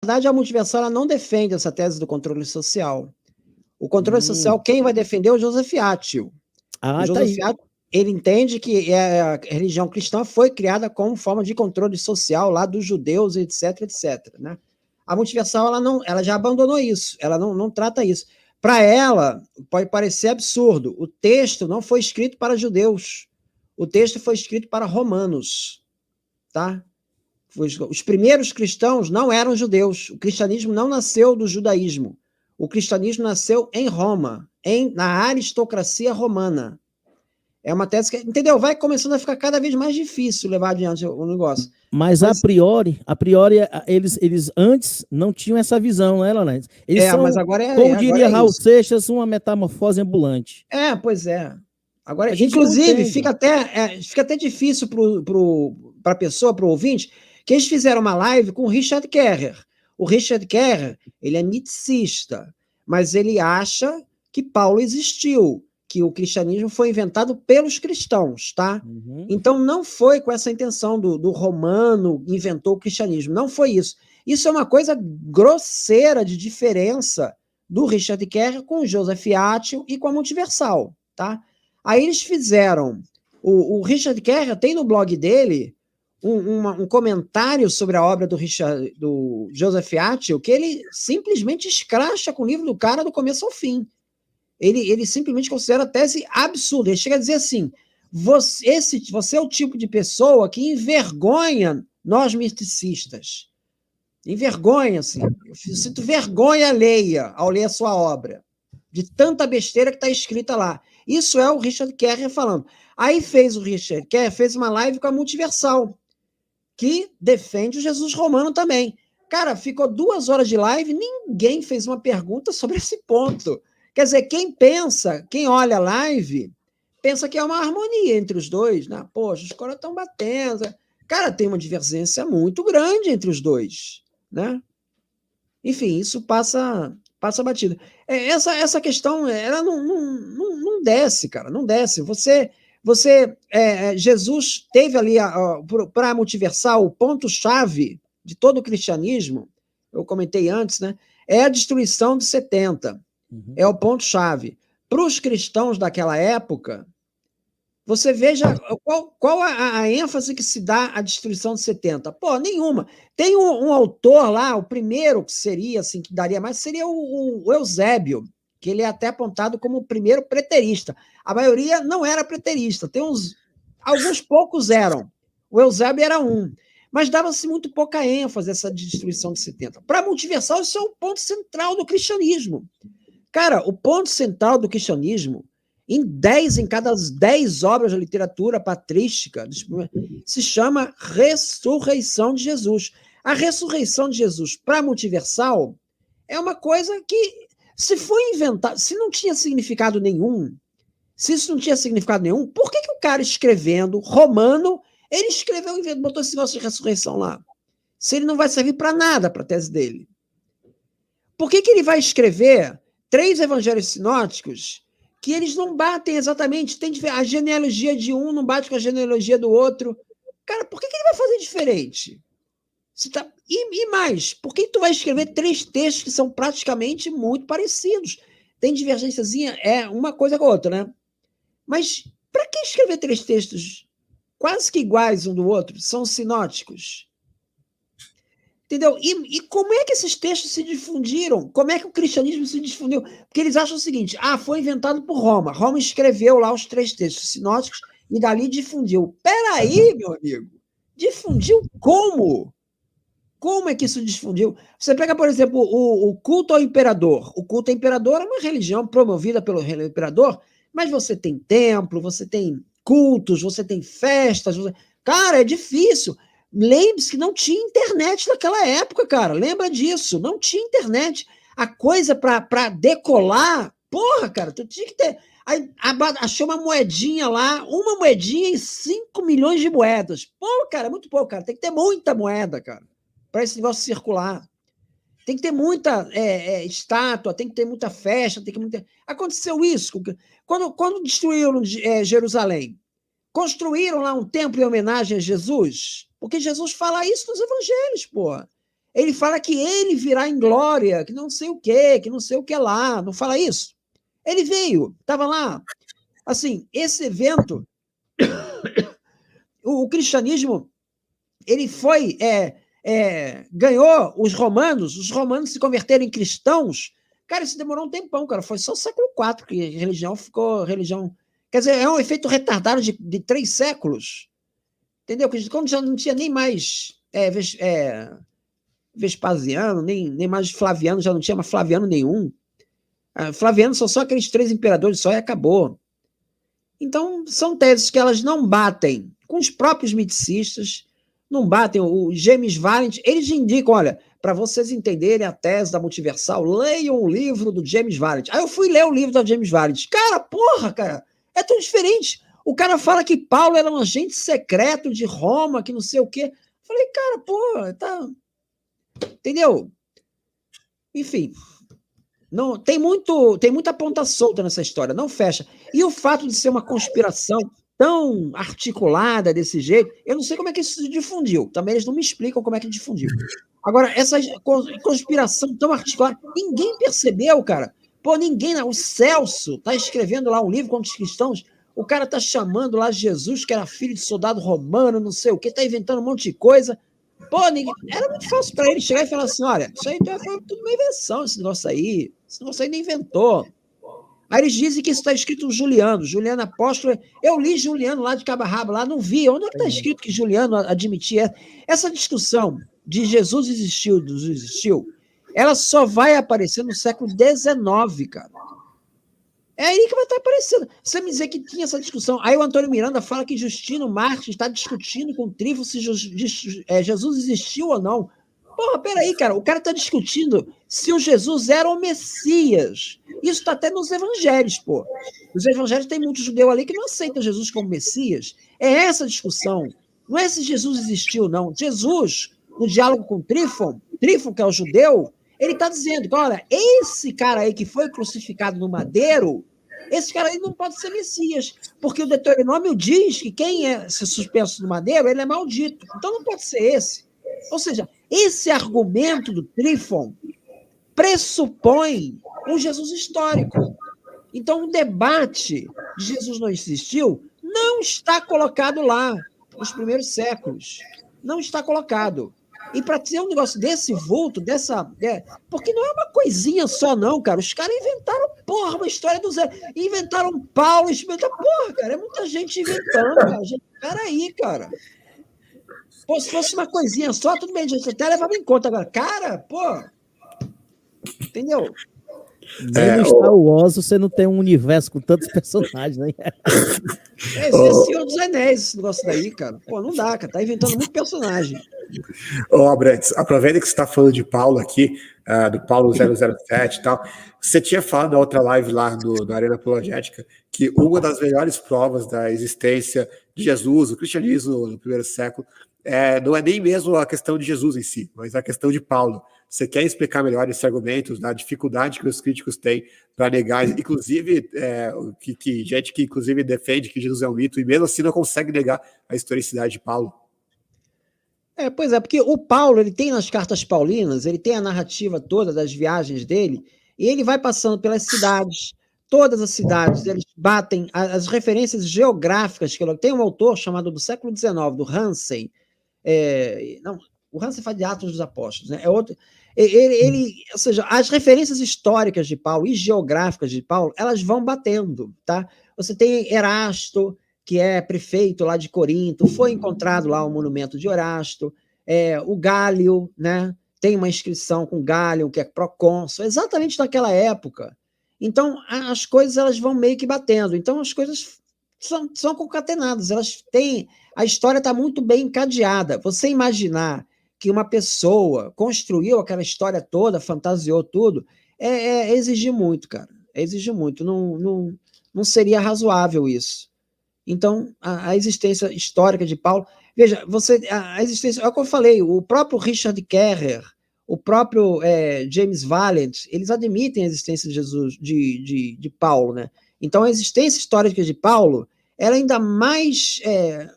verdade, a multiversal ela não defende essa tese do controle social. O controle social, quem vai defender é o Joseph Attil. O Tá Joseph aí. Attil, ele entende que a religião cristã foi criada como forma de controle social lá dos judeus, etc, etc. Né? A multiversal ela já abandonou isso, ela não trata isso. Para ela, pode parecer absurdo, o texto não foi escrito para judeus, o texto foi escrito para romanos. Tá? Os primeiros cristãos não eram judeus, o cristianismo não nasceu do judaísmo, o cristianismo nasceu em Roma, na aristocracia romana. É uma tese que, entendeu? Vai começando a ficar cada vez mais difícil levar adiante o negócio. Mas a priori, eles antes não tinham essa visão, não é, Leonardo? Eles são, mas agora como diria Raul isso. Seixas, uma metamorfose ambulante. Pois é. Agora, A gente inclusive, fica até difícil para a pessoa, para o ouvinte, que eles fizeram uma live com o Richard Kerrer. O Richard Kerrer, ele é miticista, mas ele acha que Paulo existiu, que o cristianismo foi inventado pelos cristãos, tá? Uhum. Então, não foi com essa intenção do romano inventou o cristianismo, não foi isso. Isso é uma coisa grosseira de diferença do Richard Kerrer com o Joseph Attil e com a Multiversal, tá? Aí eles fizeram, o Richard Kerrer tem no blog dele um comentário sobre a obra do Joseph Attil, que ele simplesmente escracha com o livro do cara do começo ao fim. Ele simplesmente considera a tese absurda. Ele chega a dizer assim, você é o tipo de pessoa que envergonha nós misticistas. Envergonha, assim. Eu sinto vergonha alheia ao ler a sua obra, de tanta besteira que está escrita lá. Isso é o Richard Kerrer falando. Aí o Richard Kerrer fez uma live com a Multiversal, que defende o Jesus romano também. Cara, ficou 2 horas de live, ninguém fez uma pergunta sobre esse ponto. Quer dizer, quem olha a live, pensa que é uma harmonia entre os dois, né? Poxa, os caras estão batendo. Cara, tem uma divergência muito grande entre os dois, né? Enfim, isso passa batido. Essa questão, ela não desce, cara, não desce. Jesus teve ali, para a multiversal, o ponto-chave de todo o cristianismo, eu comentei antes, né? É a destruição de 70. Uhum. É o ponto-chave. Para os cristãos daquela época, você veja qual a ênfase que se dá à destruição de 70. Pô, nenhuma. Tem um autor lá, o primeiro que seria, assim, que daria mais, seria o Eusébio, que ele é até apontado como o primeiro preterista. A maioria não era preterista, alguns poucos eram. O Eusébio era um. Mas dava-se muito pouca ênfase a essa destruição de 70. Para a multiversal, isso é o ponto central do cristianismo. Cara, o ponto central do cristianismo, em cada 10 obras da literatura patrística, se chama Ressurreição de Jesus. A ressurreição de Jesus para a multiversal é uma coisa que, se foi inventado, se não tinha significado nenhum, por que o cara escrevendo, romano, ele escreveu e botou esse negócio de ressurreição lá? Se ele não vai servir para nada para a tese dele. Por que ele vai escrever 3 evangelhos sinóticos que eles não batem exatamente, a genealogia de um não bate com a genealogia do outro? Cara, por que ele vai fazer diferente? E mais, por que tu vai escrever 3 textos que são praticamente muito parecidos? Tem divergênciazinha, uma coisa com a outra, né? Mas para que escrever 3 textos quase que iguais um do outro? São sinóticos. Entendeu? E como é que esses textos se difundiram? Como é que o cristianismo se difundiu? Porque eles acham o seguinte, foi inventado por Roma. Roma escreveu lá os 3 textos sinóticos e dali difundiu. Peraí, meu amigo, difundiu como? Como é que isso difundiu? Você pega, por exemplo, o culto ao imperador. O culto ao imperador é uma religião promovida pelo imperador, mas você tem templo, você tem cultos, você tem festas. Cara, é difícil. Lembre-se que não tinha internet naquela época, cara. Lembra disso? Não tinha internet. A coisa para decolar, porra, cara, tu tinha que ter. Aí achei uma moedinha lá, uma moedinha em 5 milhões de moedas. Pô, cara, muito pouco, cara. Tem que ter muita moeda, cara, para esse negócio circular. Tem que ter muita estátua, tem que ter muita festa, tem que muita... Aconteceu isso. Quando destruíram Jerusalém, construíram lá um templo em homenagem a Jesus, porque Jesus fala isso nos evangelhos, porra. Ele fala que ele virá em glória, que não sei o quê, que não sei o que lá. Não fala isso? Ele veio, estava lá. Assim, esse evento, o cristianismo, ele foi, ganhou os romanos se converteram em cristãos. Cara, isso demorou um tempão, cara. Foi só o século IV que a religião ficou religião. Quer dizer, é um efeito retardado de 3 séculos. Entendeu? Quando já não tinha nem mais Vespasiano, nem mais Flaviano, já não tinha mais Flaviano nenhum. Flaviano são só aqueles 3 imperadores só e acabou. Então, são teses que elas não batem com os próprios miticistas, não batem. O James Valent, eles indicam, olha, para vocês entenderem a tese da multiversal, leiam o livro do James Valent. Aí eu fui ler o livro do James Valent. Cara, porra, cara, é tão diferente. O cara fala que Paulo era um agente secreto de Roma, que não sei o quê. Falei, cara, porra, tá... Entendeu? Enfim, não, tem muita ponta solta nessa história, não fecha. E o fato de ser uma conspiração tão articulada desse jeito, eu não sei como é que isso se difundiu. Também eles não me explicam como é que difundiu. Agora, essa conspiração tão articulada, ninguém percebeu, cara. Pô, ninguém. O Celso tá escrevendo lá um livro contra os cristãos, o cara tá chamando lá Jesus, que era filho de soldado romano, não sei o quê, tá inventando um monte de coisa. Pô, era muito fácil para ele chegar e falar assim, olha, isso aí foi tudo uma invenção, esse negócio aí nem inventou. Aí eles dizem que isso está escrito Juliano Apóstolo. Eu li Juliano lá de Cabo a Rabo, lá não vi. Onde é que está escrito que Juliano admitia? Essa discussão de Jesus existiu, Jesus existiu, ela só vai aparecer no século XIX, cara. É aí que vai estar aparecendo. Você me dizer que tinha essa discussão. Aí o Antônio Miranda fala que Justino Martins está discutindo com o Trífilo se Jesus existiu ou não. Porra, peraí, cara. O cara está discutindo se o Jesus era o Messias. Isso está até nos evangelhos, pô. Nos evangelhos tem muito judeu ali que não aceita Jesus como Messias. É essa a discussão. Não é se Jesus existiu, não. Jesus, no diálogo com Trífon, que é o judeu, ele está dizendo que, olha, esse cara aí que foi crucificado no madeiro, esse cara aí não pode ser Messias, porque o Deuteronômio diz que quem é suspenso no madeiro, ele é maldito. Então não pode ser esse. Ou seja, esse argumento do Trífon pressupõe um Jesus histórico. Então o debate de Jesus não existiu não está colocado lá nos primeiros séculos. Não está colocado. E para ter um negócio desse vulto, porque não é uma coisinha só, não, cara. Os caras inventaram, porra, uma história do zero. Inventaram Paulo, porra, cara, é muita gente inventando, cara. Peraí, cara. Pô, se fosse uma coisinha só, tudo bem, a gente até levava em conta. Agora, cara, pô. Entendeu? Nem no Star Wars você não tem um universo com tantos personagens, né? Esse é Senhor dos Anéis, esse negócio daí, cara. Pô, não dá, cara. Tá inventando muito personagem. Abrantes, aproveita que você está falando de Paulo aqui, do Paulo 007 e tal. Você tinha falado na outra live lá na Arena Apologética que uma das melhores provas da existência de Jesus, o cristianismo no primeiro século, não é nem mesmo a questão de Jesus em si, mas a questão de Paulo. Você quer explicar melhor esse argumento, da dificuldade que os críticos têm para negar, inclusive, gente que inclusive defende que Jesus é um mito e mesmo assim não consegue negar a historicidade de Paulo? Pois é, porque o Paulo, ele tem nas cartas paulinas, ele tem a narrativa toda das viagens dele, e ele vai passando pelas cidades, todas as cidades, eles batem as referências geográficas, tem um autor chamado do século XIX, do Hansen, o Hansen faz de Atos dos Apóstolos, né? Ou seja, as referências históricas de Paulo e geográficas de Paulo, elas vão batendo, tá? Você tem Erasto, que é prefeito lá de Corinto, foi encontrado lá o monumento de Erasto, o Gálio, né? Tem uma inscrição com Gálio, que é procônsul, exatamente naquela época. Então, as coisas elas vão meio que batendo. Então, as coisas são concatenadas, elas têm... A história está muito bem encadeada. Você imaginar que uma pessoa construiu aquela história toda, fantasiou tudo, exigir muito, cara. Exigir muito. Não seria razoável isso. Então, a existência histórica de Paulo... Veja, a existência... É o que eu falei, o próprio Richard Kerrer, o próprio James Valent, eles admitem a existência de Jesus, de Paulo, né? Então, a existência histórica de Paulo, ela ainda mais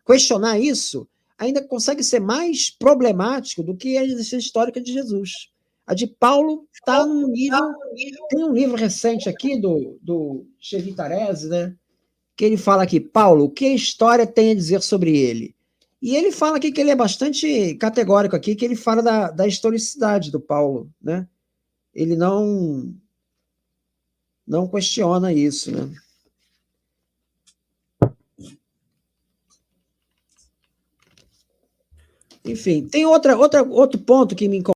questionar isso, ainda consegue ser mais problemático do que a existência histórica de Jesus. A de Paulo está num nível... Tem um livro recente aqui do Chevy Tarese, né? Que ele fala aqui, Paulo, o que a história tem a dizer sobre ele? E ele fala aqui que ele é bastante categórico aqui, que ele fala da historicidade do Paulo, né? Ele não questiona isso, né? Enfim, tem outro ponto que me incomoda.